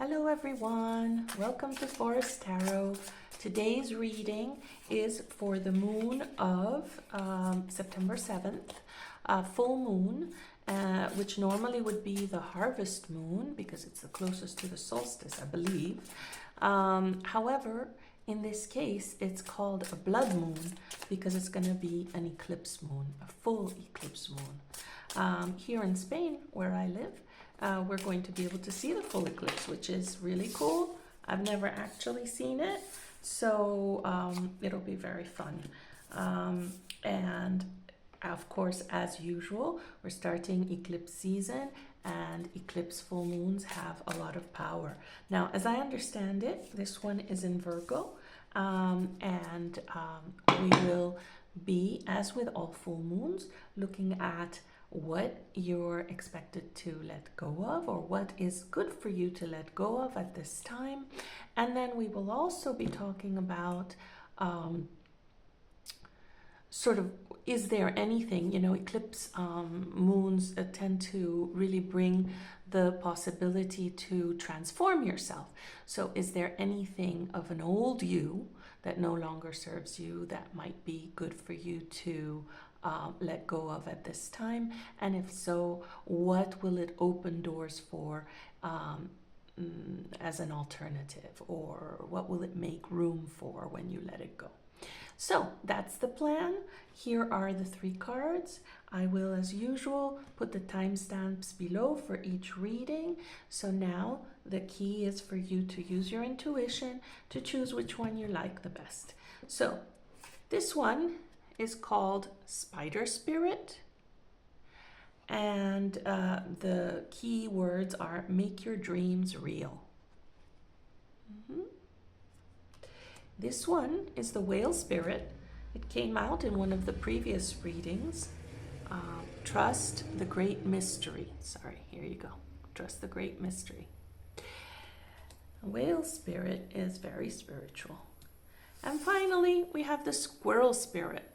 Hello everyone, welcome to Forest Tarot. Today's reading is for the moon of September 7th, full moon, which normally would be the harvest moon because it's the closest to the solstice, I believe. However, in this case, it's called a blood moon because it's going to be an eclipse moon, a full eclipse moon. Here in Spain, where I live, we're going to be able to see the full eclipse, which is really cool. I've never actually seen it, so it'll be very fun. And of course, as usual, we're starting eclipse season, and eclipse full moons have a lot of power. Now, as I understand it, this one is in Virgo, and we will be, as with all full moons, looking at what you're expected to let go of, or what is good for you to let go of at this time. And then we will also be talking about sort of, is there anything, eclipse moons tend to really bring the possibility to transform yourself. So is there anything of an old you that no longer serves you that might be good for you to let go of at this time? And if so, what will it open doors for as an alternative, or what will it make room for when you let it go? So that's the plan. Here are the 3 cards. I will, as usual, put the timestamps below for each reading. So now the key is for you to use your intuition to choose which one you like the best. So this one is called Spider Spirit, and the key words are make your dreams real. This one is the Whale Spirit. It came out in one of the previous readings. Trust the great mystery. Sorry, here you go. Trust the great mystery. Whale Spirit is very spiritual. And finally, we have the Squirrel Spirit.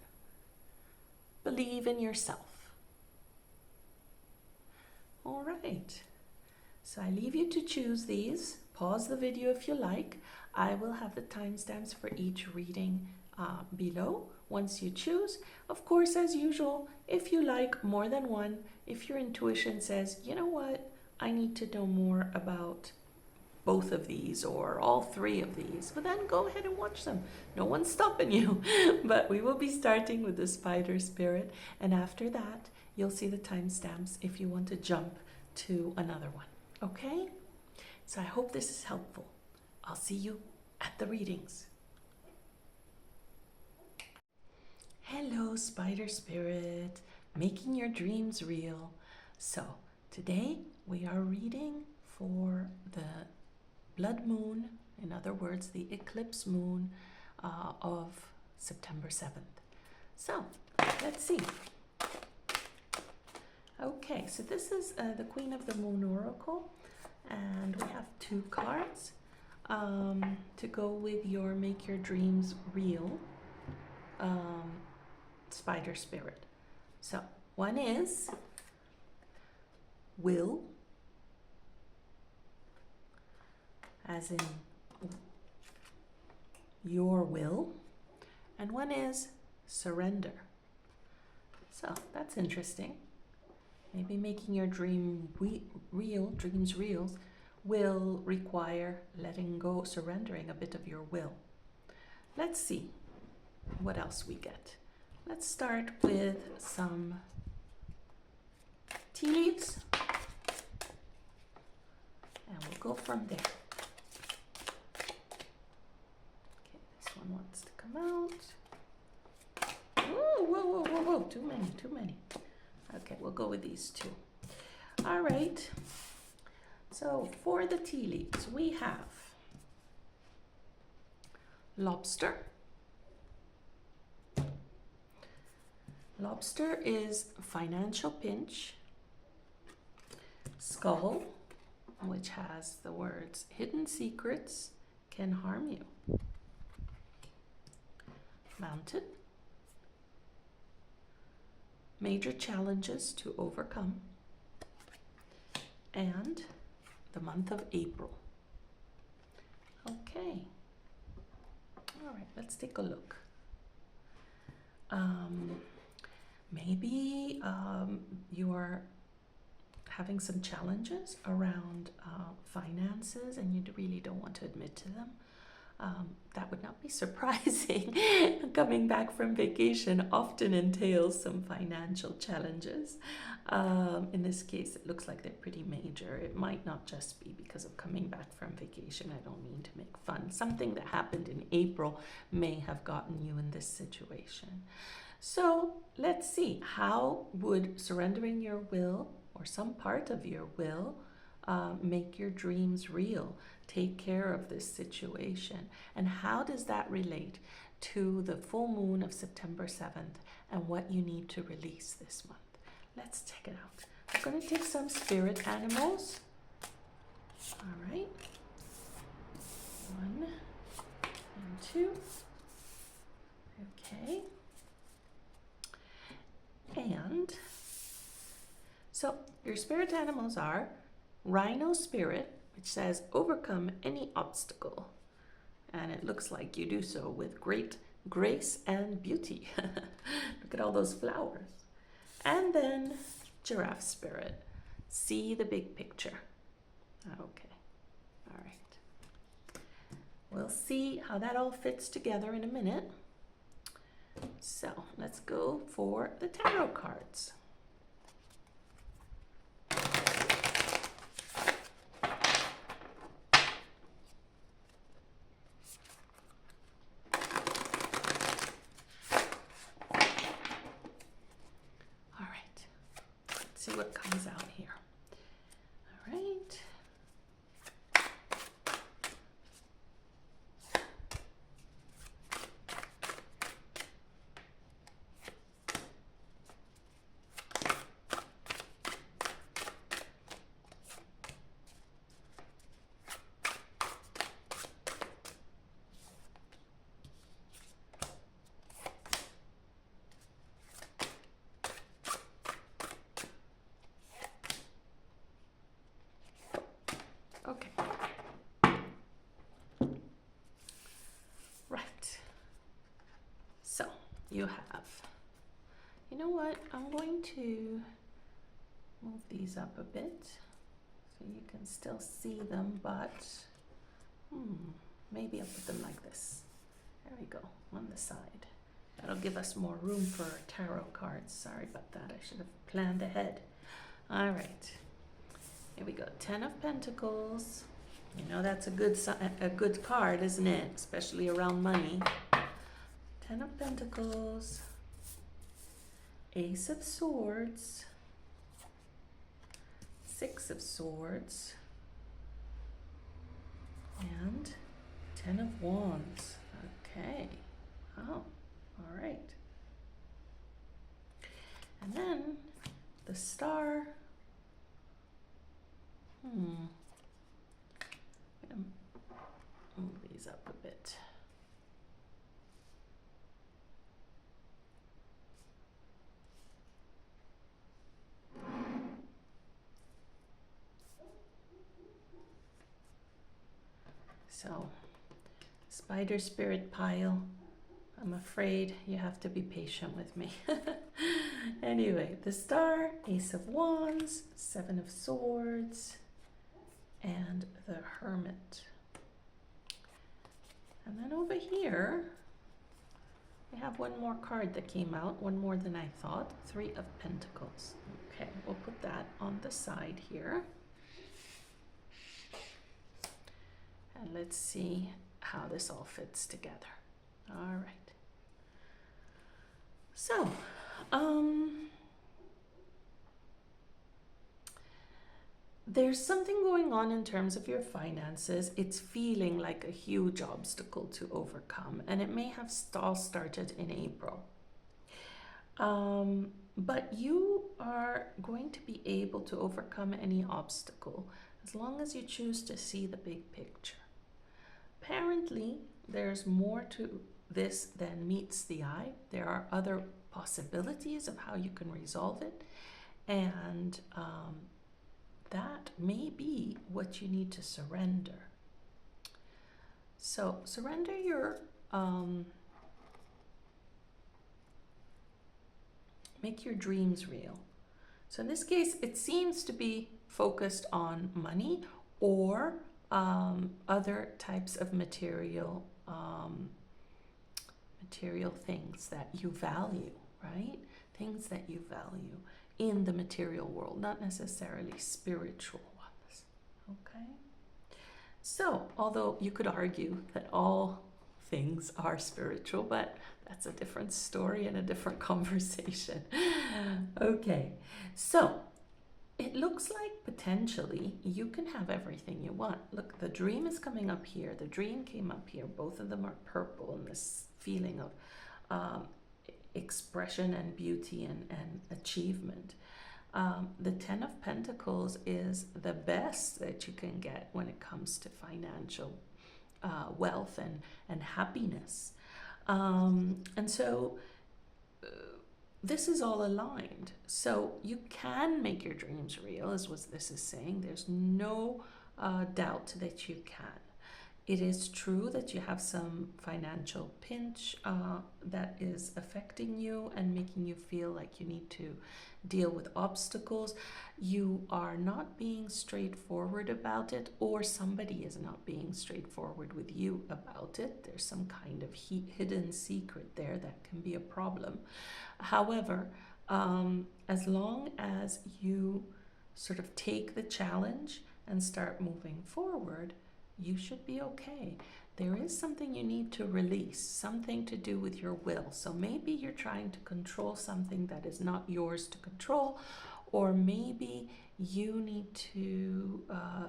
Believe in yourself. All right. So I leave you to choose these. Pause the video if you like. I will have the timestamps for each reading below once you choose. Of course, as usual, if you like more than one, if your intuition says, you know what, I need to know more about both of these or all 3 of these, well then go ahead and watch them. No one's stopping you. But we will be starting with the Spider Spirit, and after that, you'll see the timestamps if you want to jump to another one. Okay? So I hope this is helpful. I'll see you at the readings. Hello, Spider Spirit, making your dreams real. So today we are reading for the blood moon, in other words, the eclipse moon of September 7th. So let's see. Okay, so this is the Queen of the Moon Oracle, and we have 2 cards to go with your Make Your Dreams Real Spider Spirit. So one is will, as in your will, and one is surrender. So that's interesting. Maybe making your dreams real will require letting go, surrendering a bit of your will. Let's see what else we get. Let's start with some tea leaves, and we'll go from there. Okay, this one wants to come out. Whoa, whoa, whoa, whoa, whoa, too many. Okay, we'll go with these 2. All right. So for the tea leaves, we have lobster. Lobster is financial pinch. Skull, which has the words hidden secrets can harm you. Mountain, major challenges to overcome. And the month of April. Okay. All right, let's take a look. Maybe you are having some challenges around finances and you really don't want to admit to them. That would not be surprising. Coming back from vacation often entails some financial challenges. In this case, it looks like they're pretty major. It might not just be because of coming back from vacation. I don't mean to make fun. Something that happened in April may have gotten you in this situation. So let's see, how would surrendering your will or some part of your will make your dreams real? Take care of this situation. And how does that relate to the full moon of September 7th and what you need to release this month? Let's check it out. I'm going to take some spirit animals. All right. 1 and 2. Okay. And so your spirit animals are Rhino Spirit, which says overcome any obstacle. And it looks like you do so with great grace and beauty. Look at all those flowers. And then Giraffe Spirit, see the big picture. Okay, all right. We'll see how that all fits together in a minute. So let's go for the tarot cards. All right, let's see what comes out here. All right. Okay. Right. So you have, you know what? I'm going to move these up a bit so you can still see them, but maybe I'll put them like this. There we go, on the side. That'll give us more room for tarot cards. Sorry about that. I should have planned ahead. All right. Here we go. 10 of Pentacles. You know that's a good card, isn't it? Especially around money. 10 of Pentacles. Ace of Swords. 6 of Swords. And 10 of Wands. Okay. Oh, all right. And then the Star. I'm gonna move these up a bit. So, Spider Spirit pile, I'm afraid you have to be patient with me. Anyway, the Star, Ace of Wands, 7 of Swords, and the Hermit. And then over here, we have one more card that came out, one more than I thought, 3 of Pentacles. Okay, we'll put that on the side here. And let's see how this all fits together. All right. So, there's something going on in terms of your finances. It's feeling like a huge obstacle to overcome, and it may have all started in April. But you are going to be able to overcome any obstacle as long as you choose to see the big picture. Apparently, there's more to this than meets the eye. There are other possibilities of how you can resolve it, and that may be what you need to surrender. So surrender your, make your dreams real. So in this case, it seems to be focused on money or other types of material things that you value, right? Things that you value in the material world, not necessarily spiritual ones. Okay? So, although you could argue that all things are spiritual, but that's a different story and a different conversation. Okay, so it looks like potentially you can have everything you want. Look, the dream is coming up here. The dream came up here. Both of them are purple, and this feeling of expression and beauty and achievement. The Ten of Pentacles is the best that you can get when it comes to financial wealth and happiness. And so this is all aligned. So you can make your dreams real, is what this is saying. There's no doubt that you can. It is true that you have some financial pinch that is affecting you and making you feel like you need to deal with obstacles. You are not being straightforward about it, or somebody is not being straightforward with you about it. There's some kind of hidden secret there that can be a problem. However, as long as you sort of take the challenge and start moving forward, you should be okay. There is something you need to release, something to do with your will. So maybe you're trying to control something that is not yours to control, or maybe you need to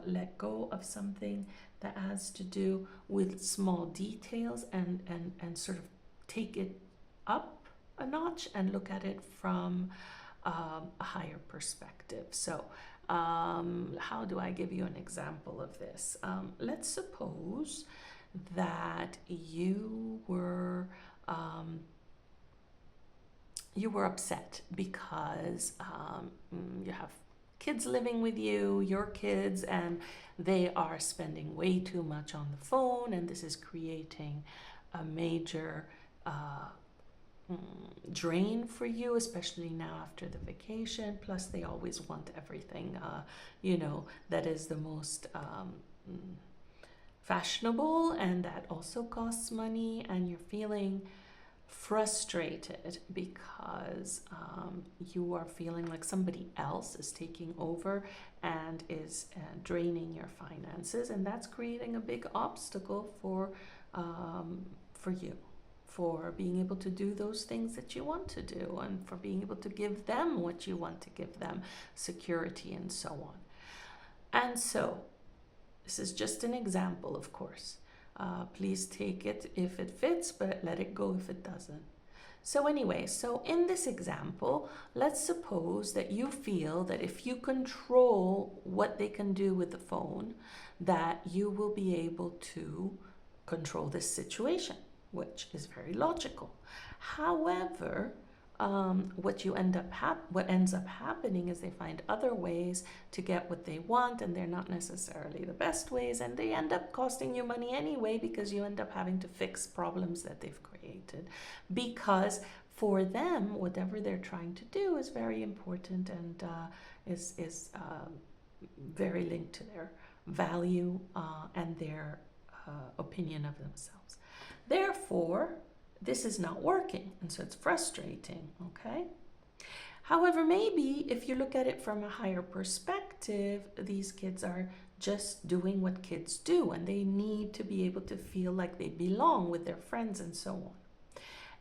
let go of something that has to do with small details and sort of take it up a notch and look at it from a higher perspective. So how do I give you an example of this? Let's suppose that you were upset because you have kids living with you, your kids, and they are spending way too much on the phone, and this is creating a major drain for you, especially now after the vacation. Plus they always want everything that is the most fashionable, and that also costs money, and you're feeling frustrated because you are feeling like somebody else is taking over and is draining your finances, and that's creating a big obstacle for you, for being able to do those things that you want to do, and for being able to give them what you want to give them, security and so on. And so this is just an example, of course. Please take it if it fits, but let it go if it doesn't. So anyway, so in this example, let's suppose that you feel that if you control what they can do with the phone, that you will be able to control this situation, which is very logical. However, what ends up happening is they find other ways to get what they want, and they're not necessarily the best ways, and they end up costing you money anyway, because you end up having to fix problems that they've created, because for them whatever they're trying to do is very important and is very linked to their value and their opinion of themselves. Therefore, this is not working, and so it's frustrating, okay? However, maybe if you look at it from a higher perspective, these kids are just doing what kids do, and they need to be able to feel like they belong with their friends and so on.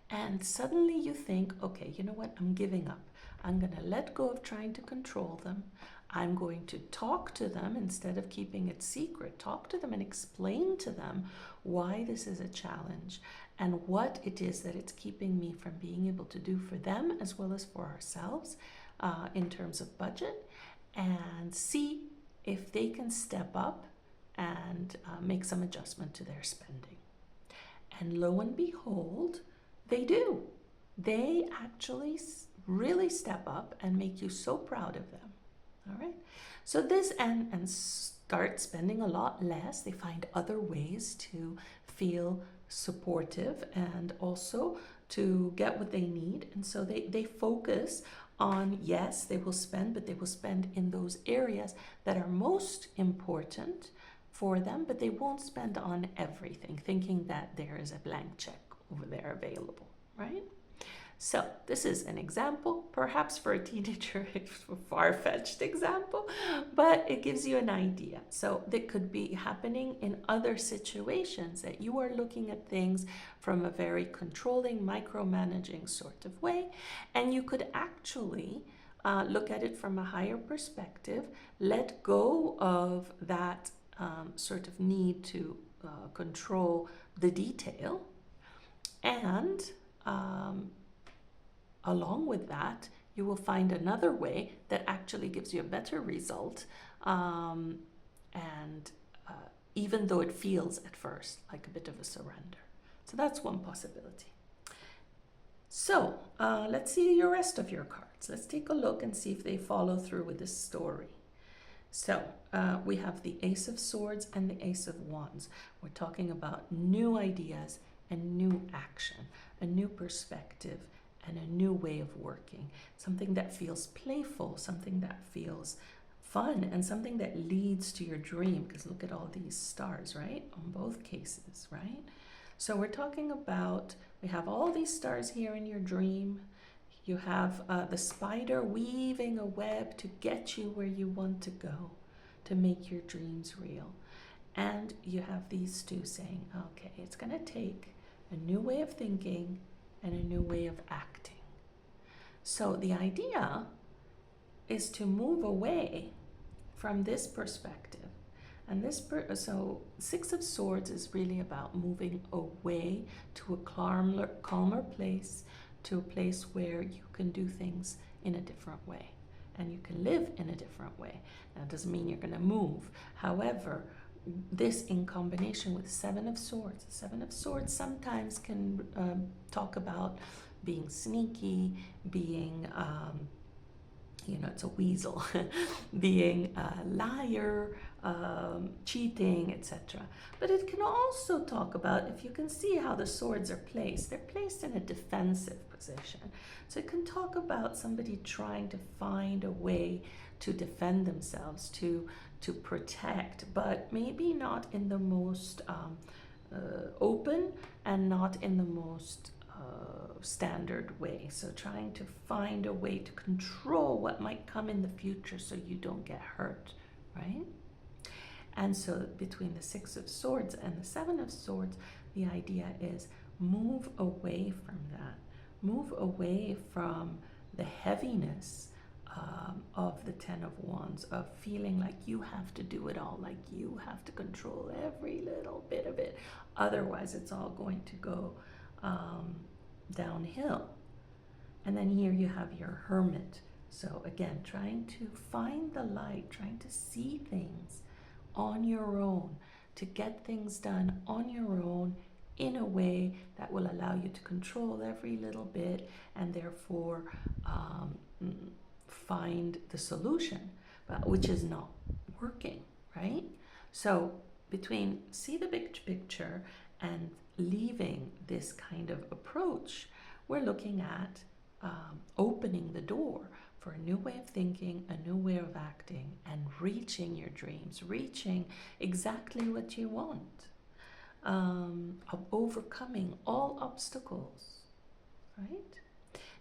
And suddenly you think, okay, you know what? I'm giving up. I'm going to let go of trying to control them. I'm going to talk to them instead of keeping it secret. Talk to them and explain to them why this is a challenge and what it is that it's keeping me from being able to do for them as well as for ourselves in terms of budget, and see if they can step up and make some adjustment to their spending. And lo and behold, they do. They actually really step up and make you so proud of them. All right. So this, and start spending a lot less. They find other ways to feel supportive and also to get what they need. And so they focus on, yes, they will spend, but they will spend in those areas that are most important for them, but they won't spend on everything, thinking that there is a blank check over there available, right? So this is an example, perhaps for a teenager it's a far-fetched example, but it gives you an idea. So that could be happening in other situations, that you are looking at things from a very controlling, micromanaging sort of way, and you could actually look at it from a higher perspective, let go of that sort of need to control the detail, and along with that, you will find another way that actually gives you a better result, and even though it feels at first like a bit of a surrender. So that's one possibility. So let's see your rest of your cards. Let's take a look and see if they follow through with this story. So we have the Ace of Swords and the Ace of Wands. We're talking about new ideas and new action, a new perspective, and a new way of working. Something that feels playful, something that feels fun, and something that leads to your dream, because look at all these stars, right? On both cases, right? So we're talking about, we have all these stars here in your dream. You have the spider weaving a web to get you where you want to go, to make your dreams real. And you have these two saying, okay, it's going to take a new way of thinking and a new way of acting. So the idea is to move away from this perspective. And so Six of Swords is really about moving away to a calmer place, to a place where you can do things in a different way and you can live in a different way. Now, it doesn't mean you're going to move. However, this in combination with Seven of Swords. Seven of Swords sometimes can talk about being sneaky, being, it's a weasel, being a liar, cheating, etc. But it can also talk about, if you can see how the swords are placed, they're placed in a defensive position. So it can talk about somebody trying to find a way to defend themselves, to protect, but maybe not in the most open and not in the most standard way. So trying to find a way to control what might come in the future so you don't get hurt, right? And so between the Six of Swords and the Seven of Swords, the idea is move away from that. Move away from the heaviness of the Ten of Wands, of feeling like you have to do it all, like you have to control every little bit of it. Otherwise, it's all going to go downhill. And then here you have your Hermit. So again, trying to find the light, trying to see things on your own, to get things done on your own in a way that will allow you to control every little bit and therefore find the solution, which is not working, right? So between see the big picture and leaving this kind of approach, we're looking at opening the door for a new way of thinking, a new way of acting, and reaching your dreams, reaching exactly what you want, of overcoming all obstacles, right?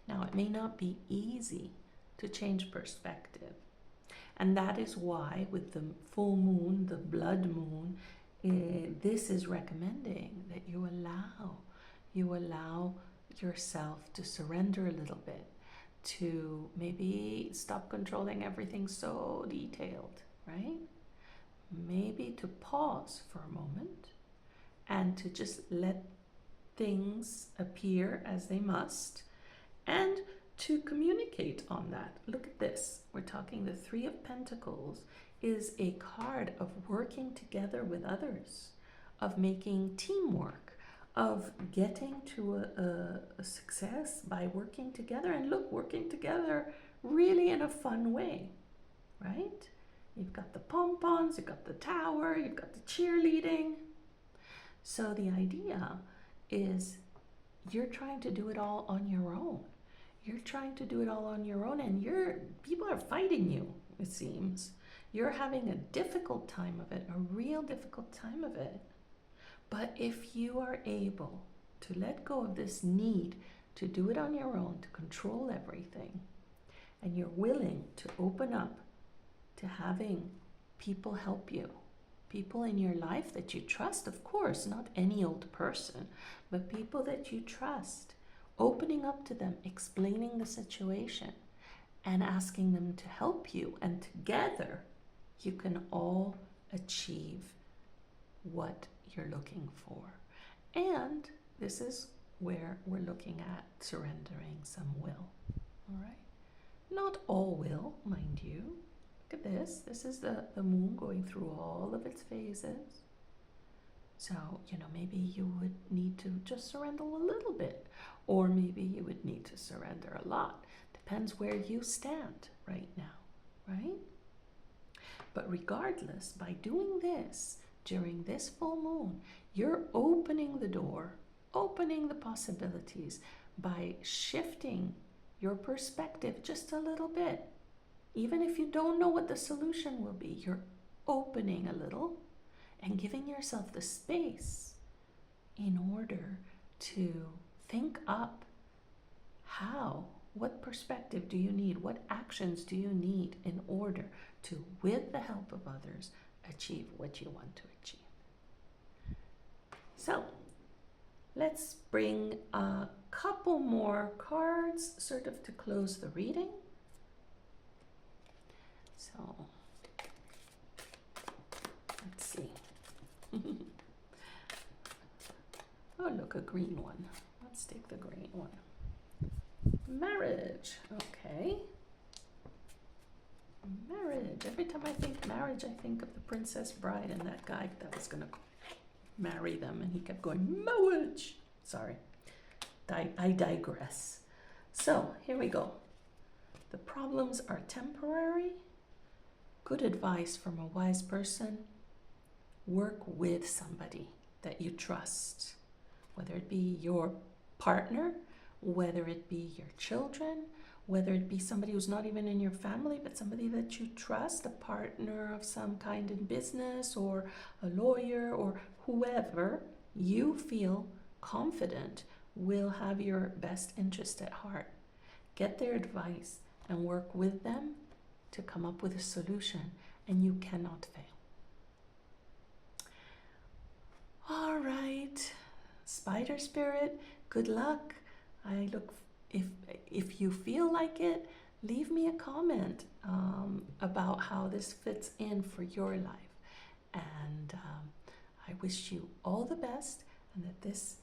Now, it may not be easy to change perspective, and that is why with the full moon, the blood moon, this is recommending that you allow yourself to surrender a little bit, to maybe stop controlling everything so detailed, right? Maybe to pause for a moment and to just let things appear as they must, and to communicate on that. Look at this. We're talking the Three of Pentacles is a card of working together with others, of making teamwork, of getting to a success by working together. And look, working together really in a fun way, right? You've got the pom-poms, you've got the tower, you've got the cheerleading. So the idea is you're trying to do it all on your own. You're trying to do it all on your own, and people are fighting you, it seems. You're having a difficult time of it, a real difficult time of it. But if you are able to let go of this need to do it on your own, to control everything, and you're willing to open up to having people help you, people in your life that you trust, of course, not any old person, but people that you trust, opening up to them, explaining the situation, and asking them to help you, and together you can all achieve what you're looking for. And this is where we're looking at surrendering some will. All right? Not all will, mind you. Look at this. This is the moon going through all of its phases. So, maybe you would need to just surrender a little bit, or maybe you would need to surrender a lot. Depends where you stand right now, right? But regardless, by doing this during this full moon, you're opening the door, opening the possibilities by shifting your perspective just a little bit. Even if you don't know what the solution will be, you're opening a little and giving yourself the space in order to think up what perspective do you need, what actions do you need in order to, with the help of others, achieve what you want to achieve. So let's bring a couple more cards sort of to close the reading. So let's see. Oh, look, a green one. Let's take the green one. Marriage. Okay. Marriage. Every time I think marriage, I think of the Princess Bride and that guy that was going to marry them, and he kept going, marriage. Sorry. I digress. So here we go. The problems are temporary. Good advice from a wise person. Work with somebody that you trust, whether it be your partner, whether it be your children, whether it be somebody who's not even in your family, but somebody that you trust, a partner of some kind in business, or a lawyer, or whoever you feel confident will have your best interest at heart. Get their advice and work with them to come up with a solution, and you cannot fail. All right, Spider Spirit, good luck. If you feel like it, leave me a comment about how this fits in for your life. And I wish you all the best, and that this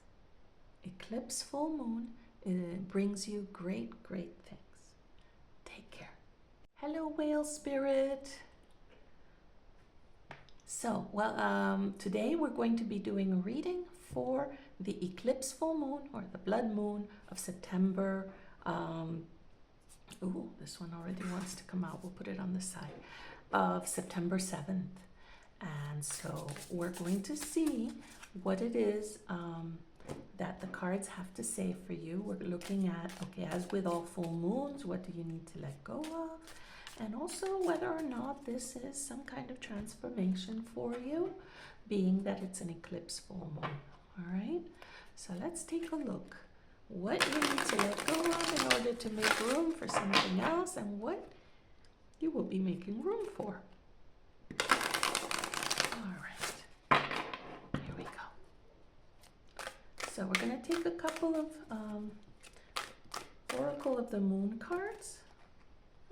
eclipse full moon brings you great things. Take care. Hello, Whale Spirit. So, today we're going to be doing a reading for the eclipse full moon, or the blood moon of September. Ooh, this one already wants to come out. We'll put it on the side. Of September 7th. And so we're going to see what it is that the cards have to say for you. We're looking at, okay, as with all full moons, what do you need to let go of? And also whether or not this is some kind of transformation for you, being that it's an eclipse full moon. All right, so let's take a look. What you need to let go of in order to make room for something else, and what you will be making room for. All right, here we go. So we're going to take a couple of Oracle of the Moon cards.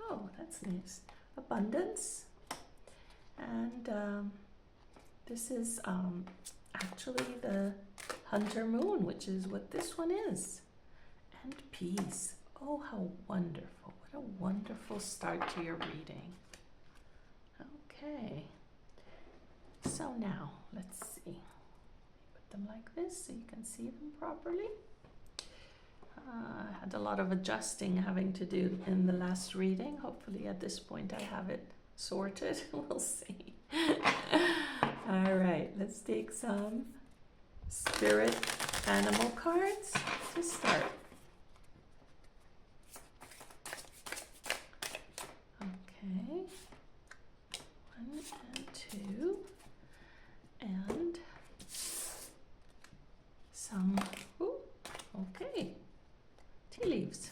Oh, that's nice. Abundance. And this is actually the Hunter Moon, which is what this one is. And peace. Oh, how wonderful. What a wonderful start to your reading. Okay. So now, let's see. Put them like this so you can see them properly. I had a lot of adjusting having to do in the last reading. Hopefully at this point I have it sorted. We'll see. All right, let's take some spirit animal cards to start. Okay, 1 and 2, and some, ooh, okay, tea leaves.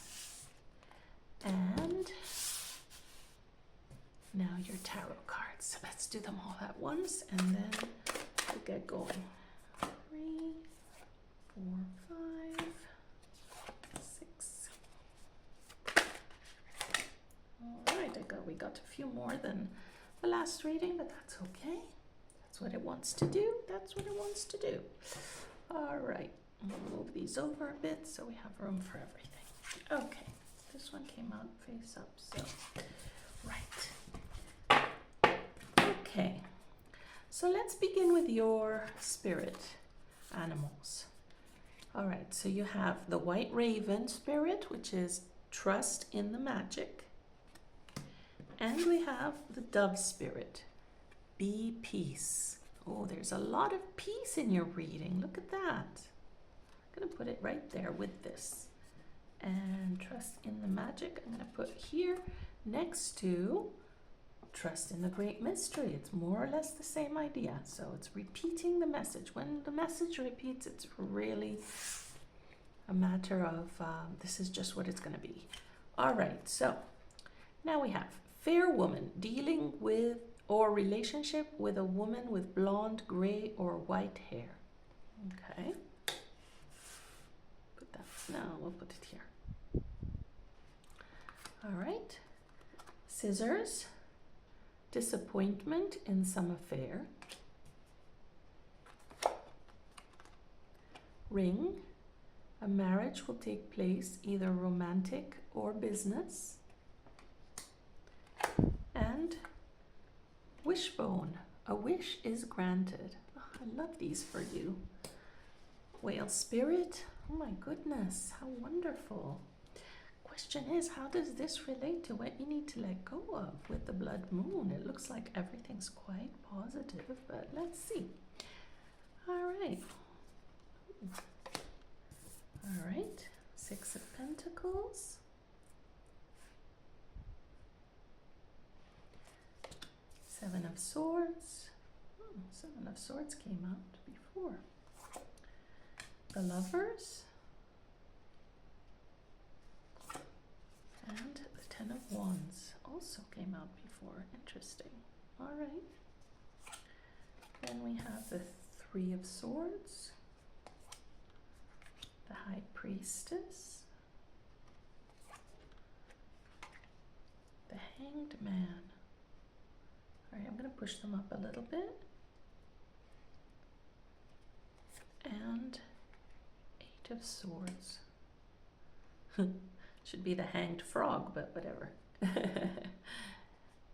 And now your tarot cards. So let's do them all at once and then we'll get going. 3, 4, 5, 6. All right, we got a few more than the last reading, but that's okay. That's what it wants to do. That's what it wants to do. All right, we'll move these over a bit so we have room for everything. Okay, this one came out face up, so right. Okay, so let's begin with your spirit animals. All right, so you have the white raven spirit, which is trust in the magic. And we have the dove spirit, be peace. Oh, there's a lot of peace in your reading. Look at that. I'm going to put it right there with this. And trust in the magic, I'm going to put here next to trust in the great mystery. It's more or less the same idea. So it's repeating the message. When the message repeats, it's really a matter of this is just what it's going to be. All right, so now we have fair woman, dealing with or relationship with a woman with blonde, gray, or white hair. Okay. Put that, no, we'll put it here. All right. Scissors, disappointment in some affair. Ring, a marriage will take place, either romantic or business. And wishbone, a wish is granted. Oh, I love these for you. Whale spirit, oh my goodness, how wonderful. Question is, how does this relate to what you need to let go of with the blood moon? It looks like everything's quite positive, but let's see. All right. All right, 6 of Pentacles. 7 of Swords. Oh, 7 of Swords came out before. The Lovers. And the 10 of Wands also came out before. Interesting. All right. Then we have the 3 of Swords. The High Priestess. The Hanged Man. All right, I'm going to push them up a little bit. And 8 of Swords. Should be the Hanged Frog, but whatever. And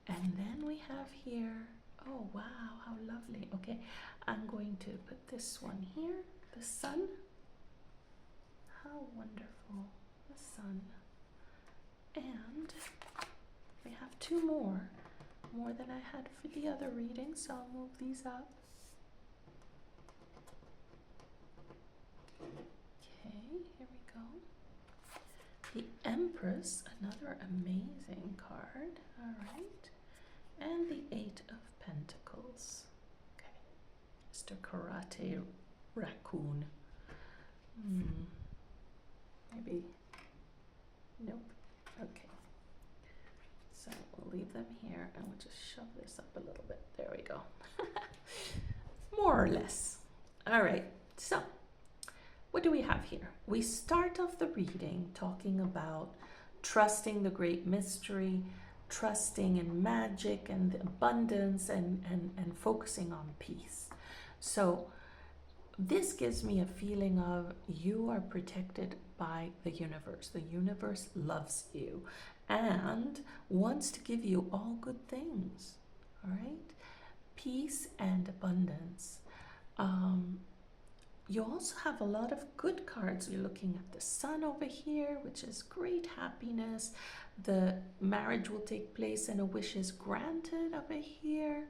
then we have here, oh wow, how lovely. Okay, I'm going to put this one here, the Sun. How wonderful, the Sun. And we have 2 more than I had for the other reading, so I'll move these up. Okay, here we go. The Empress, another amazing card. All right. And the 8 of Pentacles. Okay. Mr. Karate Raccoon. Maybe. Nope. Okay. So we'll leave them here and we'll just shove this up a little bit. There we go. More or less. All right. So what do we have here? We start off the reading talking about trusting the great mystery, trusting in magic and abundance, and focusing on peace. So this gives me a feeling of you are protected by the universe. The universe loves you and wants to give you all good things. All right? Peace and abundance. You also have a lot of good cards. You're looking at the sun over here, which is great happiness. The marriage will take place and a wish is granted over here.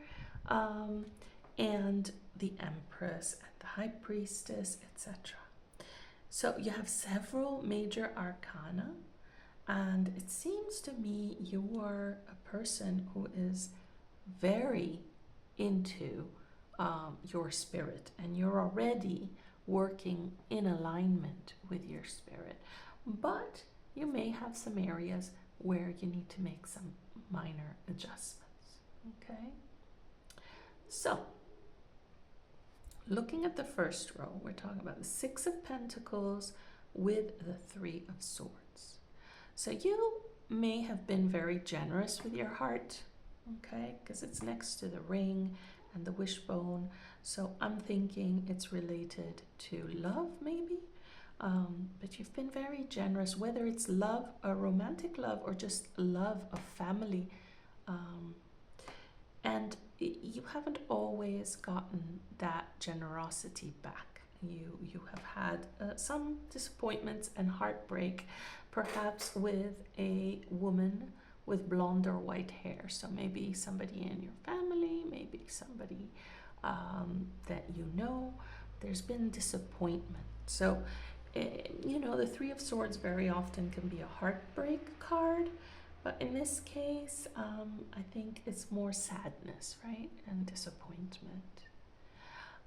And the Empress and the High Priestess, etc. So you have several major arcana, and it seems to me you are a person who is very into your spirit, and you're already working in alignment with your spirit. But you may have some areas where you need to make some minor adjustments. Okay? So, looking at the first row, we're talking about the Six of Pentacles with the Three of Swords. So you may have been very generous with your heart, okay, because it's next to the ring and the wishbone. So I'm thinking it's related to love, maybe. But you've been very generous, whether it's love, a romantic love, or just love of family. And you haven't always gotten that generosity back. You have had some disappointments and heartbreak, perhaps with a woman with blonde or white hair. So maybe somebody in your family, maybe somebody that you know. There's been disappointment. So, you know, the Three of Swords very often can be a heartbreak card. But in this case, I think it's more sadness, right? And disappointment.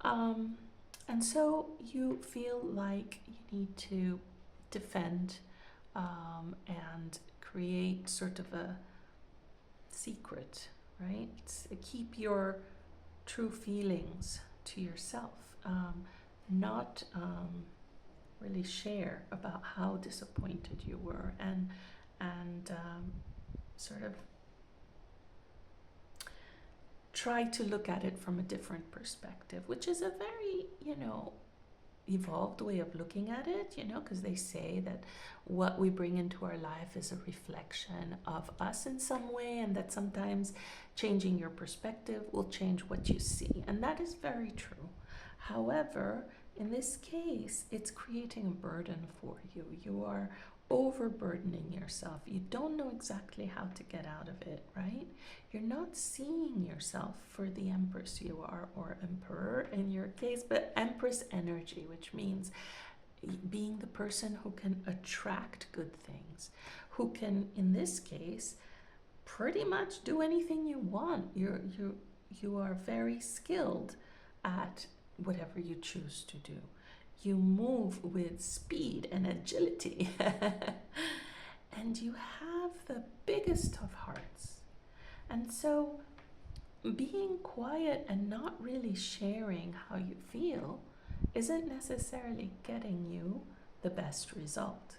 And so you feel like you need to defend and create sort of a secret, right? Keep your true feelings to yourself, not really share about how disappointed you were, and sort of try to look at it from a different perspective, which is a very, you know, evolved way of looking at it, you know, because they say that what we bring into our life is a reflection of us in some way, and that sometimes changing your perspective will change what you see. And that is very true. However, in this case, it's creating a burden for you. You are overburdening yourself. You don't know exactly how to get out of it, right? You're not seeing yourself for the Empress you are, or Emperor in your case, but Empress energy, which means being the person who can attract good things, who can, in this case, pretty much do anything you want. You are very skilled at whatever you choose to do. You move with speed and agility. And you have the biggest of hearts. And so being quiet and not really sharing how you feel isn't necessarily getting you the best result.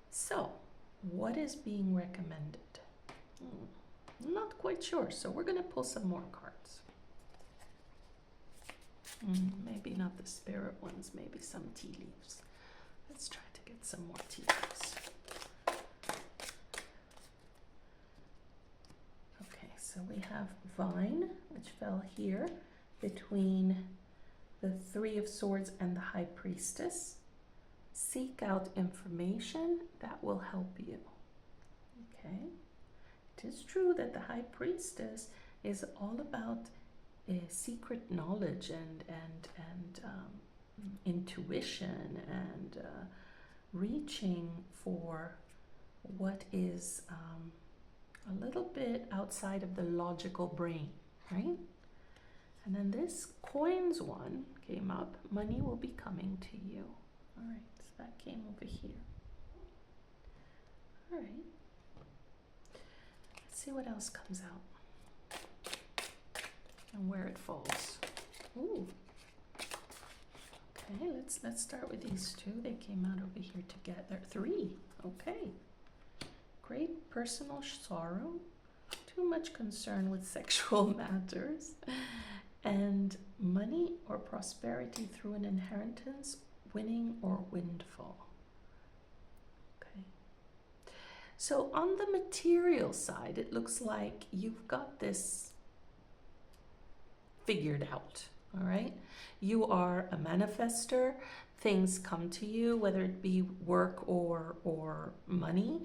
So what is being recommended? Not quite sure. So we're going to pull some more cards. Maybe not the spirit ones, maybe some tea leaves. Let's try to get some more tea leaves. Okay, so we have Vine, which fell here between the Three of Swords and the High Priestess. Seek out information that will help you. Okay, it is true that the High Priestess is all about secret knowledge and intuition and reaching for what is a little bit outside of the logical brain, right? And then this coins one came up. Money will be coming to you. All right, so that came over here. All right. Let's see what else comes out and where it falls. Ooh. Okay, let's start with these two. They came out over here together. 3. Okay. Great personal sorrow. Too much concern with sexual matters. And money or prosperity through an inheritance, winning or windfall. Okay. So on the material side, it looks like you've got this figured out, all right? You are a manifester. Things come to you, whether it be work or money.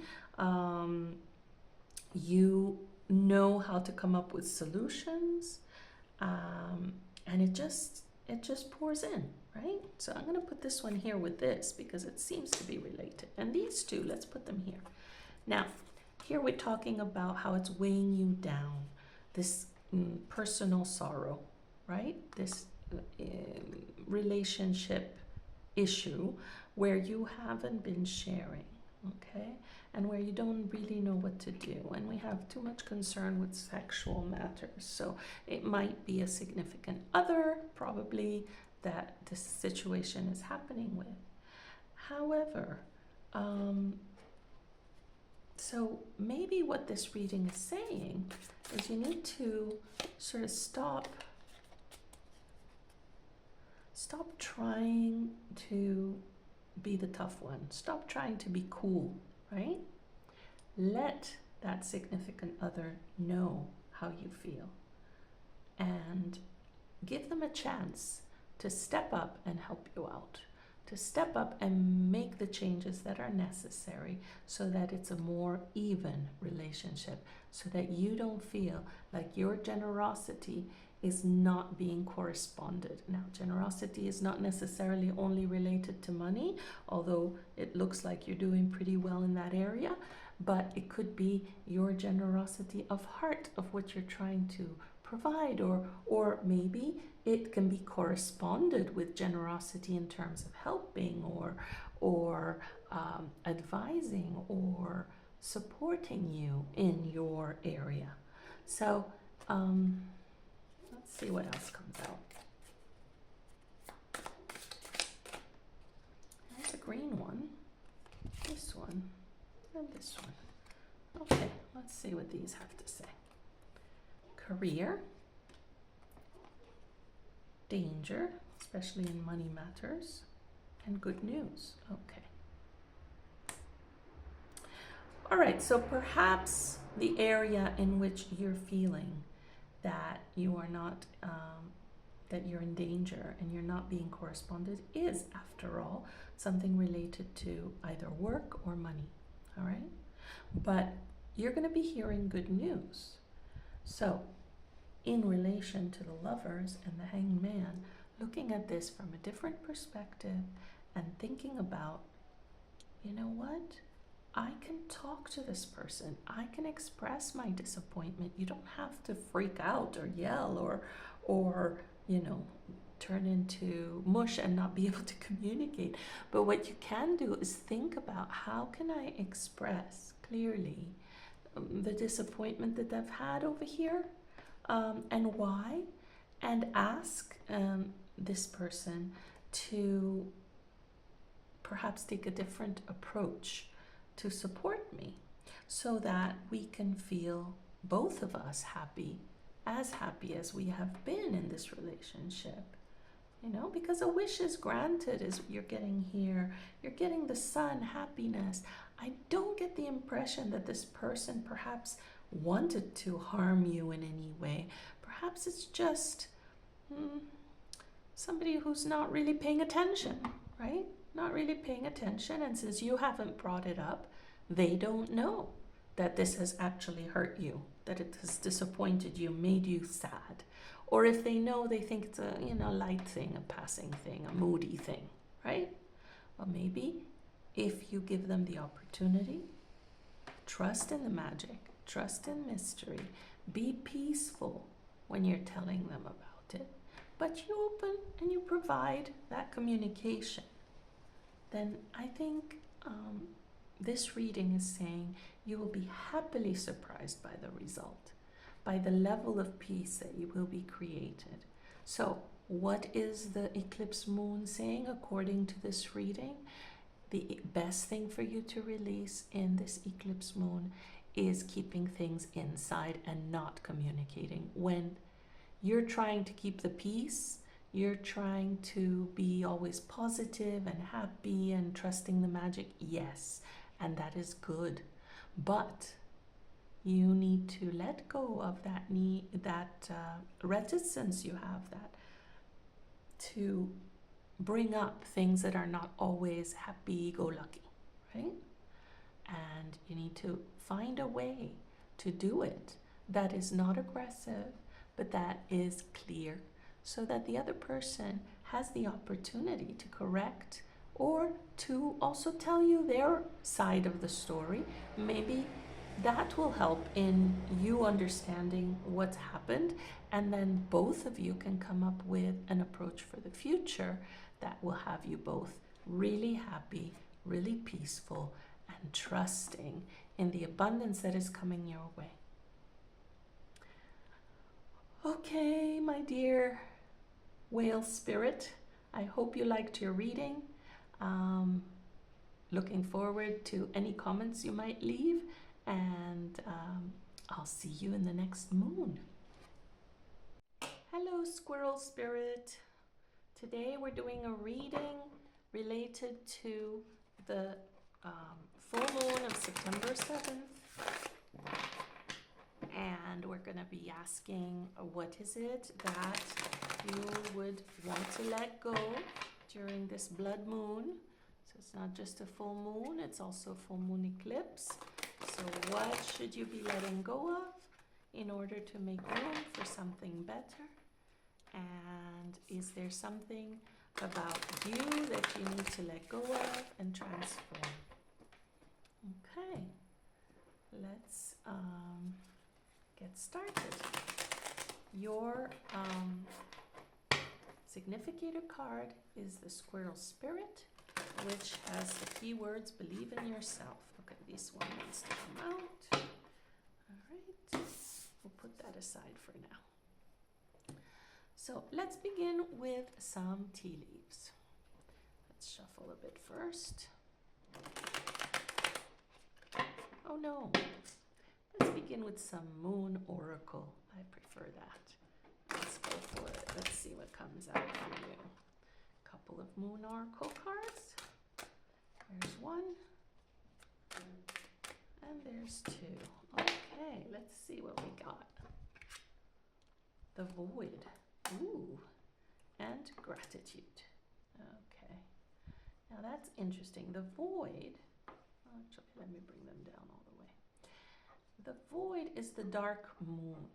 You know how to come up with solutions, and it just pours in, right? So I'm going to put this one here with this because it seems to be related. And these two, let's put them here. Now, here we're talking about how it's weighing you down, this personal sorrow, right? This relationship issue where you haven't been sharing, okay? And where you don't really know what to do. And we have too much concern with sexual matters. So it might be a significant other, probably, that this situation is happening with. However, so maybe what this reading is saying is you need to sort of stop trying to be the tough one. Stop trying to be cool, right? Let that significant other know how you feel and give them a chance to step up and help you out, to step up and make the changes that are necessary so that it's a more even relationship, so that you don't feel like your generosity is not being corresponded. Now, generosity is not necessarily only related to money, although it looks like you're doing pretty well in that area, but it could be your generosity of heart, of what you're trying to provide, or maybe it can be corresponded with generosity in terms of helping or advising or supporting you in your area. So let's see what else comes out. There's a green one, this one, and this one. Okay, let's see what these have to say. Career, danger, especially in money matters, and good news. Okay. All right, so perhaps the area in which you're feeling that you are not, that you're in danger and you're not being corresponded is, after all, something related to either work or money, all right? But you're going to be hearing good news. So, in relation to the Lovers and the Hanged Man, looking at this from a different perspective and thinking about, you know what? I can talk to this person. I can express my disappointment. You don't have to freak out or yell or you know, turn into mush and not be able to communicate. But what you can do is think about, how can I express clearly the disappointment that I've had over here, and why, and ask this person to perhaps take a different approach to support me, so that we can feel, both of us, happy as we have been in this relationship. You know, because a wish is granted, is you're getting here, you're getting the sun, happiness. I don't get the impression that this person perhaps wanted to harm you in any way. Perhaps it's just somebody who's not really paying attention, right? Not really paying attention, and since you haven't brought it up, they don't know that this has actually hurt you, that it has disappointed you, made you sad. Or if they know, they think it's a, you know, light thing, a passing thing, a moody thing, right? Well, maybe if you give them the opportunity, trust in the magic, trust in mystery, be peaceful when you're telling them about it, but you open and you provide that communication, then I think this reading is saying you will be happily surprised by the result, by the level of peace that you will be created. So what is the eclipse moon saying according to this reading? The best thing for you to release in this eclipse moon is keeping things inside and not communicating. When you're trying to keep the peace, you're trying to be always positive and happy and trusting the magic, yes, and that is good. But You need to let go of that reticence you have, that to bring up things that are not always happy-go-lucky, right? And you need to find a way to do it that is not aggressive, but that is clear, so that the other person has the opportunity to correct or to also tell you their side of the story. Maybe that will help in you understanding what's happened, and then both of you can come up with an approach for the future that will have you both really happy, really peaceful, and trusting in the abundance that is coming your way. Okay, my dear whale spirit, I hope you liked your reading. Looking forward to any comments you might leave, and I'll see you in the next moon. Hello, Squirrel Spirit. Today we're doing a reading related to the full moon of September 7th. And we're going to be asking, what is it that you would want to let go during this blood moon? So it's not just a full moon, it's also a full moon eclipse. So what should you be letting go of in order to make room for something better? And is there something about you that you need to let go of and transform? Okay, let's get started. Your significator card is the Squirrel Spirit, which has the keywords believe in yourself. Okay, this one needs to come out. All right, we'll put that aside for now. So let's begin with some tea leaves. Let's shuffle a bit first. Oh no, let's begin with some Moon Oracle. I prefer that. Let's go for it. Let's see what comes out for you. A couple of Moon Oracle cards. There's one. And there's two. Okay, let's see what we got. The Void. Ooh. And Gratitude. Okay. Now that's interesting. The Void. Actually, let me bring them down all the way. The Void is the dark moon.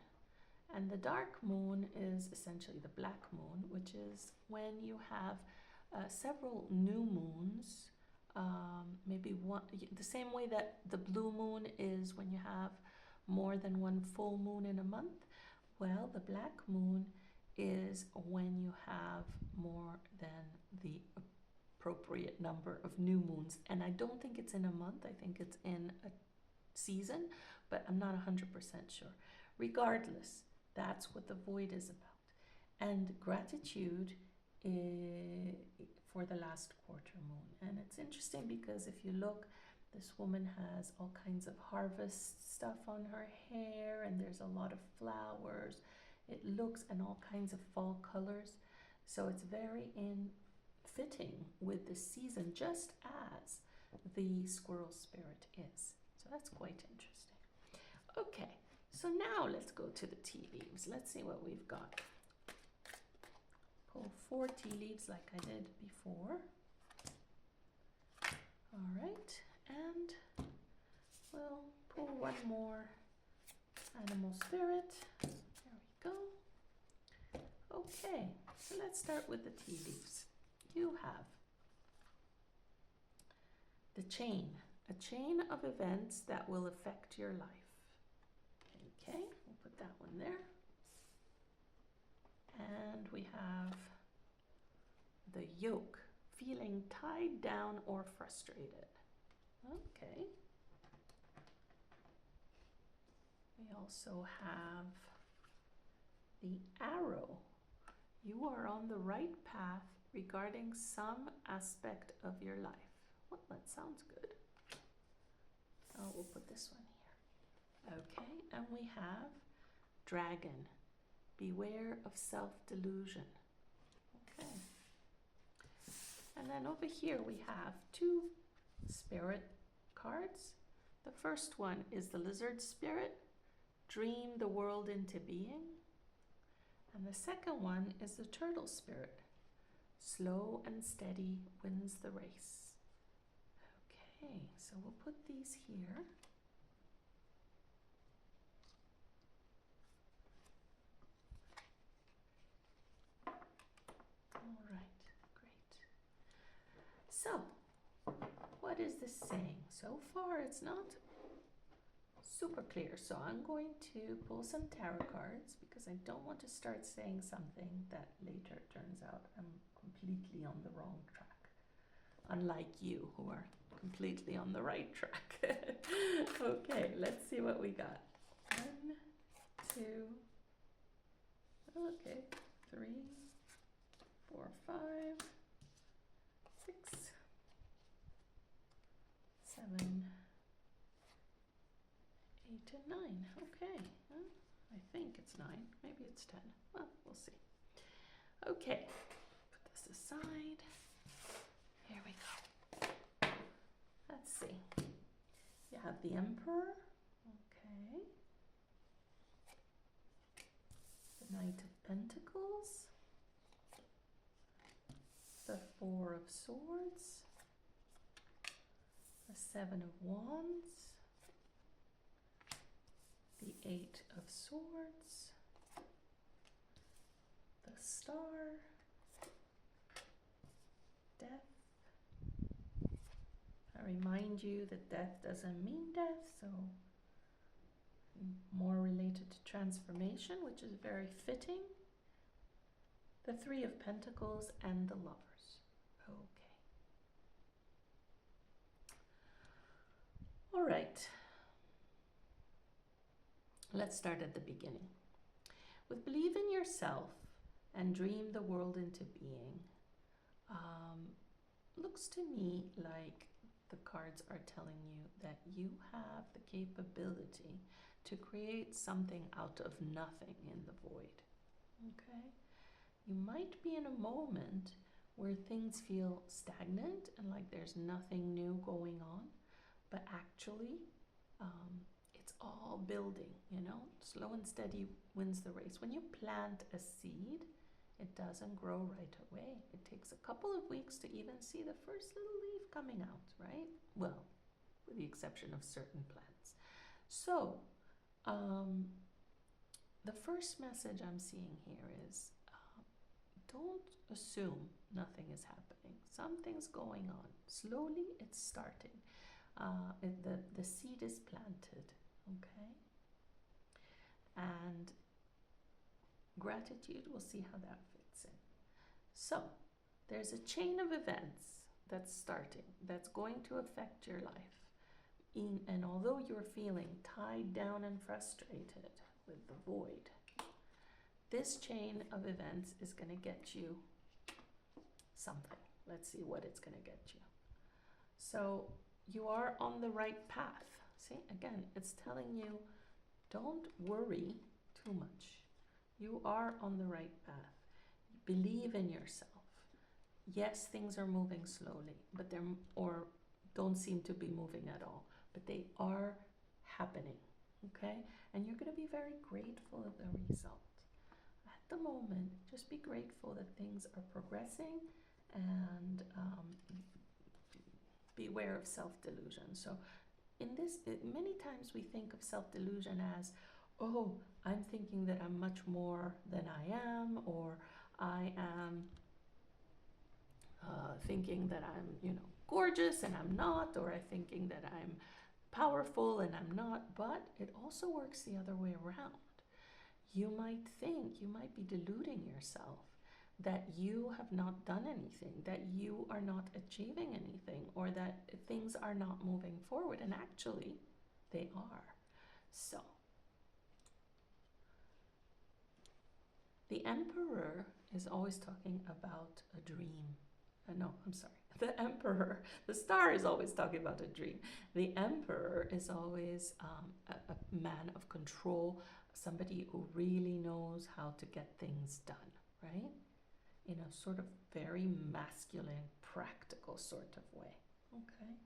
And the dark moon is essentially the black moon, which is when you have several new moons. Maybe one, the same way that the blue moon is when you have more than one full moon in a month. Well, the black moon is when you have more than the appropriate number of new moons. And I don't think it's in a month, I think it's in a season, but I'm not 100% sure. Regardless, that's what the Void is about. And Gratitude is for the last quarter moon. And it's interesting because if you look, this woman has all kinds of harvest stuff on her hair, and there's a lot of flowers. It looks, and all kinds of fall colors. So it's very fitting with the season, just as the Squirrel Spirit is. So that's quite interesting. Okay, so now let's go to the tea leaves. Let's see what we've got. Pull 4 tea leaves like I did before. All right, and we'll pull one more animal spirit. There we go. Okay, so let's start with the tea leaves. You have the chain, a chain of events that will affect your life. Okay, we'll put that one there. And we have the yoke, feeling tied down or frustrated. Okay. We also have the arrow. You are on the right path regarding some aspect of your life. Well, that sounds good. Oh, we'll put this one here. Okay, and we have dragon. Beware of self-delusion. Okay. And then over here we have 2 spirit cards. The first one is the Lizard Spirit, dream the world into being. And the second one is the Turtle Spirit, slow and steady wins the race. Okay, so we'll put these here. All right, great. So, what is this saying? So far, it's not super clear. So I'm going to pull some tarot cards because I don't want to start saying something that later turns out I'm completely on the wrong track. Unlike you, who are completely on the right track. Okay, let's see what we got. 1, 2, okay, 3, 4, 5, 6, 7, 8, and 9. Okay, I think it's 9. Maybe it's 10. Well, we'll see. Okay, put this aside. Here we go. Let's see. You have the Emperor. Okay. The Knight of Pentacles. The Four of Swords. The Seven of Wands. The Eight of Swords. The Star. Death. I remind you that death doesn't mean death, so more related to transformation, which is very fitting. The Three of Pentacles and the Lovers. Okay. All right. Let's start at the beginning. With believe in yourself and dream the world into being. Looks to me like the cards are telling you that you have the capability to create something out of nothing in the void. Okay? You might be in a moment where things feel stagnant and like there's nothing new going on, but actually it's all building, you know? Slow and steady wins the race. When you plant a seed, it doesn't grow right away. It takes a couple of weeks to even see the first little leaf coming out, right? Well, with the exception of certain plants. So, the first message I'm seeing here is don't assume nothing is happening. Something's going on. Slowly, it's starting. The seed is planted, okay? And gratitude, we'll see how that fits in. So, there's a chain of events that's starting, that's going to affect your life. And although you're feeling tied down and frustrated with the void, this chain of events is going to get you something. Let's see what it's going to get you. So, you are on the right path. See, again, it's telling you, don't worry too much. You are on the right path. Believe in yourself. Yes, things are moving slowly, but or don't seem to be moving at all, but they are happening, okay? And you're going to be very grateful of the result. At the moment, just be grateful that things are progressing and beware of self-delusion. So in this, many times we think of self-delusion as, oh, I'm thinking that I'm much more than I am, or I am thinking that I'm, gorgeous and I'm not, or I'm thinking that I'm powerful and I'm not. But it also works the other way around. You might be deluding yourself that you have not done anything, that you are not achieving anything, or that things are not moving forward, and actually they are. So, the Emperor is always talking about a dream. No, I'm sorry. The Emperor, the Star is always talking about a dream. The Emperor is always a man of control, somebody who really knows how to get things done, right? In a sort of very masculine, practical sort of way, okay?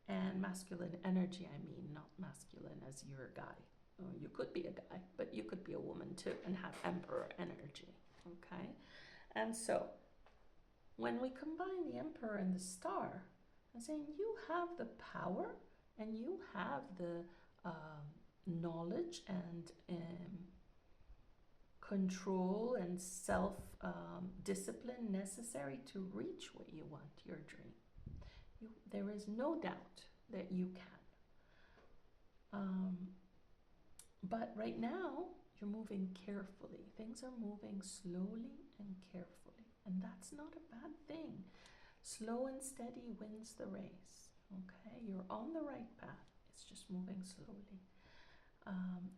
And masculine energy, I mean, not masculine as you're a guy. You could be a guy, but you could be a woman too and have emperor energy, okay? And so when we combine the emperor and the star, I'm saying you have the power and you have the knowledge and control and self discipline necessary to reach what you want, your dream. There is no doubt that you can. But right now, you're moving carefully. Things are moving slowly and carefully. And that's not a bad thing. Slow and steady wins the race. Okay? You're on the right path. It's just moving slowly.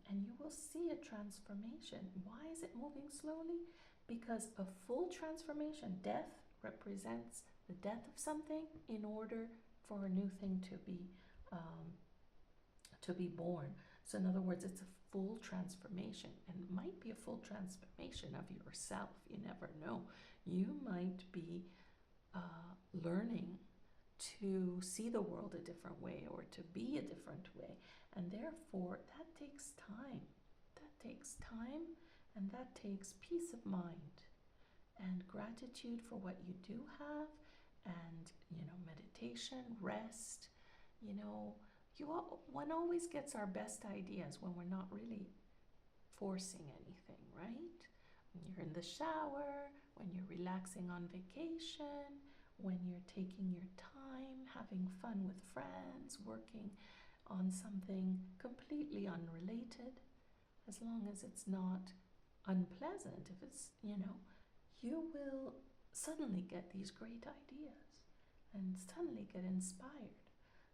And you will see a transformation. Why is it moving slowly? Because a full transformation, death represents the death of something in order for a new thing to be born. So in other words, it's a full transformation, and it might be a full transformation of yourself. You never know. You might be learning to see the world a different way or to be a different way, and therefore that takes time. That takes time, and that takes peace of mind and gratitude for what you do have, and meditation, rest. One always gets our best ideas when we're not really forcing anything, right? When you're in the shower, when you're relaxing on vacation, when you're taking your time, having fun with friends, working on something completely unrelated, as long as it's not unpleasant. If it's, you will suddenly get these great ideas and suddenly get inspired.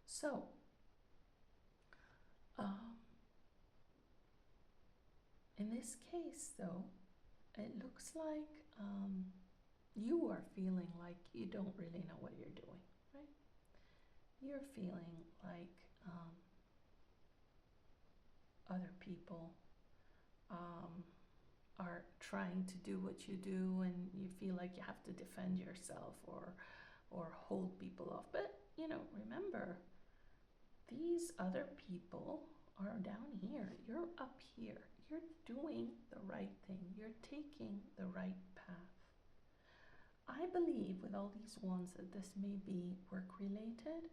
So, in this case, though, it looks like you are feeling like you don't really know what you're doing, right? You're feeling like other people are trying to do what you do, and you feel like you have to defend yourself or hold people off. But, remember, these other people are down here. You're up here. You're doing the right thing. You're taking the right path. I believe with all these wands that this may be work-related,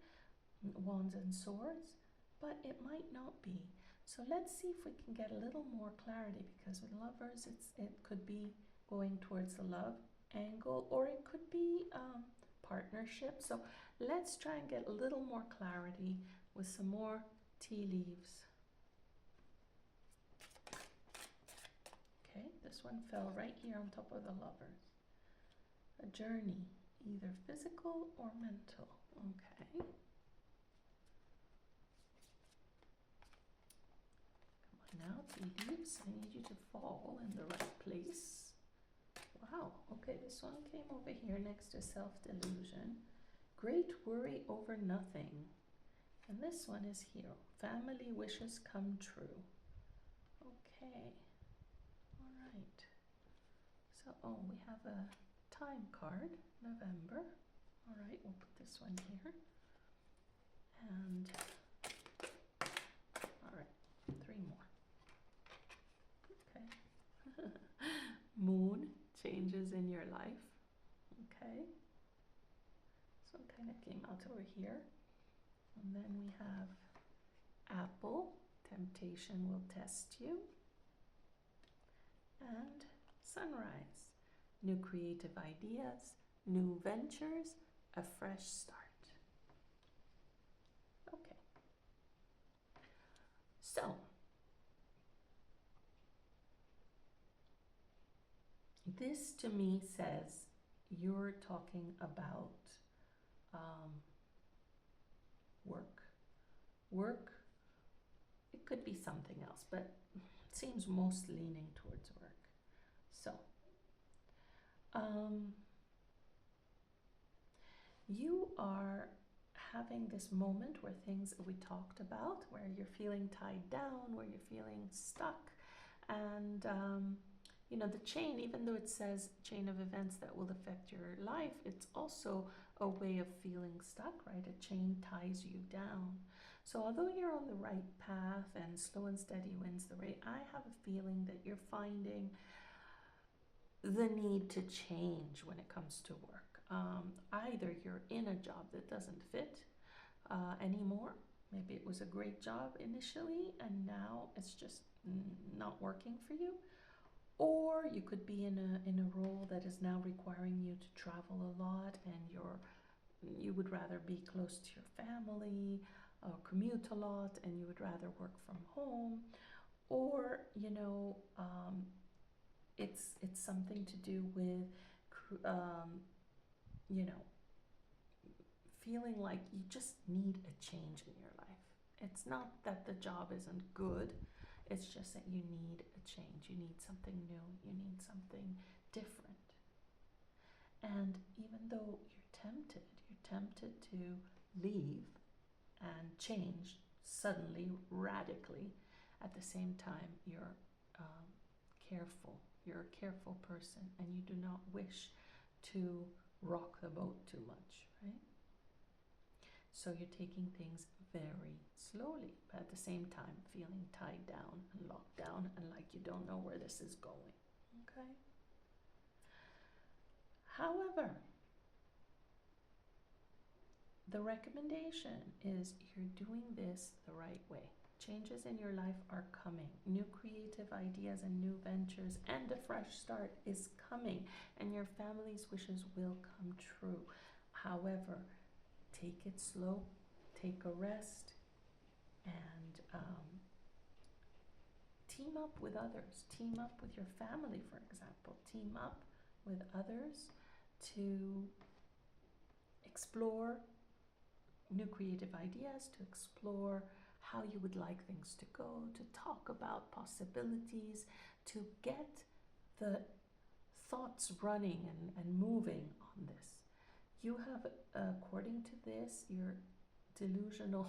wands and swords, but it might not be. So let's see if we can get a little more clarity, because with lovers, it could be going towards the love angle, or it could be partnership. So let's try and get a little more clarity with some more tea leaves. Okay, this one fell right here on top of the lovers. A journey, either physical or mental. Okay. Come on now, tea leaves. I need you to fall in the right place. Wow, okay, this one came over here next to self-delusion. Great worry over nothing. And this one is here. Family wishes come true. Okay. All right. So, we have a time card, November. All right, we'll put this one here. And, all right, 3 more. Okay. Moon, changes in your life. Okay. So it kind of came out over here. And then we have apple, temptation will test you. And sunrise, new creative ideas, new ventures, a fresh start. Okay. So, this to me says you're talking about work. Work, it could be something else, but it seems most leaning towards work. So, you are having this moment where things we talked about, where you're feeling tied down, where you're feeling stuck, and you know, the chain, even though it says chain of events that will affect your life, it's also a way of feeling stuck, right? A chain ties you down. So although you're on the right path and slow and steady wins the race, I have a feeling that you're finding the need to change when it comes to work. Either you're in a job that doesn't fit anymore. Maybe it was a great job initially and now it's just not working for you. Or you could be in a role that is now requiring you to travel a lot and you would rather be close to your family or commute a lot and you would rather work from home. Or, you know, it's something to do with, you know, feeling like you just need a change in your life. It's not that the job isn't good, it's just that you need a change. You need something new, you need something different. And even though you're tempted to leave and change suddenly, radically, at the same time you're careful. You're a careful person and you do not wish to rock the boat too much, right? So you're taking things very slowly, but at the same time feeling tied down and locked down and like you don't know where this is going, okay? However, the recommendation is you're doing this the right way. Changes in your life are coming. New creative ideas and new ventures and a fresh start is coming, and your family's wishes will come true. However, take it slow, take a rest, and team up with others. Team up with your family, for example. Team up with others to explore new creative ideas, to explore how you would like things to go, to talk about possibilities, to get the thoughts running and moving on this. You have, according to this, you're delusional.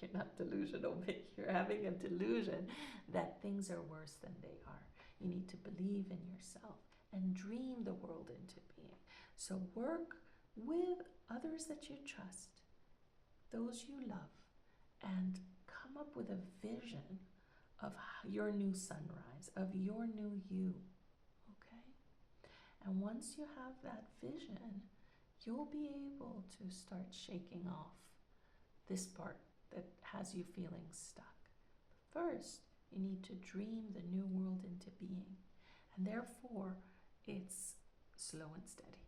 You're not delusional, but you're having a delusion that things are worse than they are. You need to believe in yourself and dream the world into being. So work with others that you trust, those you love, and come up with a vision of your new sunrise, of your new you, okay? And once you have that vision, you'll be able to start shaking off this part that has you feeling stuck. First, you need to dream the new world into being, and therefore it's slow and steady.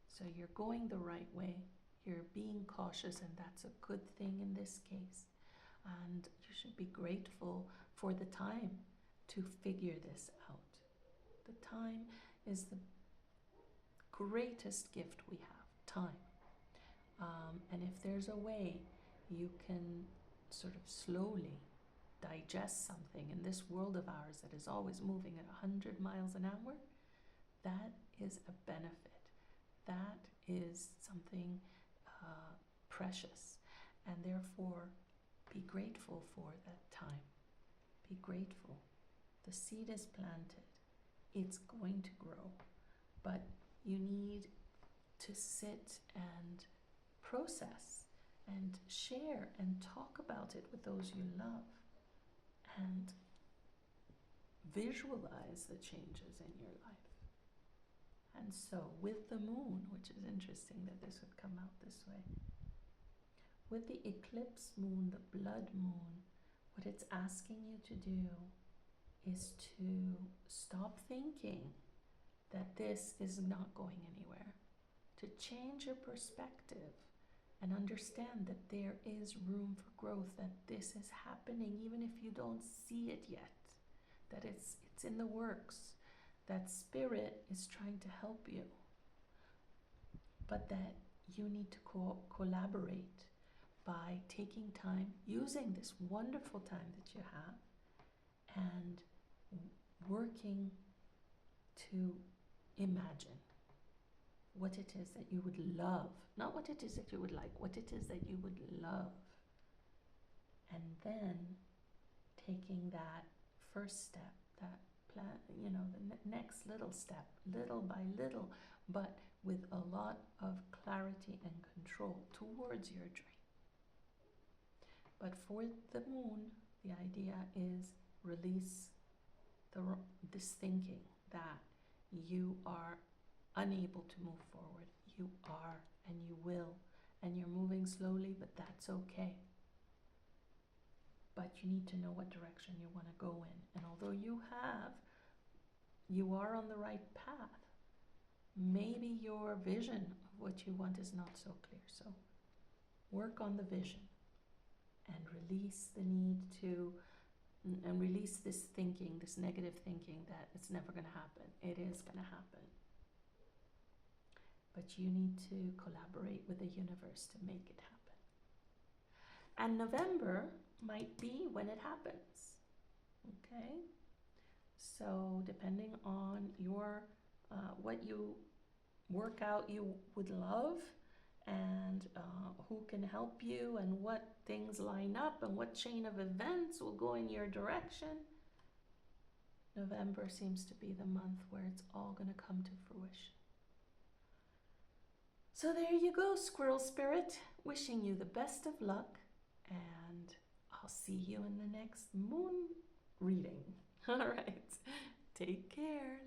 So you're going the right way, you're being cautious, and that's a good thing in this case. And you should be grateful for the time to figure this out. The time is the greatest gift we have, time. And if there's a way you can sort of slowly digest something in this world of ours that is always moving at 100 miles an hour, that is a benefit. That is something precious. And therefore, be grateful for that time. Be grateful. The seed is planted. It's going to grow. But you need to sit and process and share and talk about it with those you love and visualize the changes in your life. And so with the moon, which is interesting that this would come out this way, with the eclipse moon, the blood moon, what it's asking you to do is to stop thinking that this is not going anywhere, to change your perspective and understand that there is room for growth, that this is happening even if you don't see it yet, that it's in the works, that spirit is trying to help you, but that you need to collaborate by taking time, using this wonderful time that you have, and working to imagine what it is that you would love, not what it is that you would like, what it is that you would love. And then taking that first step, that plan, you know, the next little step, little by little, but with a lot of clarity and control towards your dream. But for the moon, the idea is release this thinking that you are unable to move forward. You are, and you will, and you're moving slowly, but that's okay. But you need to know what direction you want to go in. And although you are on the right path, maybe your vision of what you want is not so clear. So work on the vision and release the need to, and release this thinking, this negative thinking that it's never going to happen. It is going to happen. But you need to collaborate with the universe to make it happen. And November might be when it happens. Okay? So depending on your what you work out you would love, and who can help you, and what things line up, and what chain of events will go in your direction, November seems to be the month where it's all going to come to fruition. So there you go, Squirrel Spirit. Wishing you the best of luck, and I'll see you in the next moon reading. All right. Take care.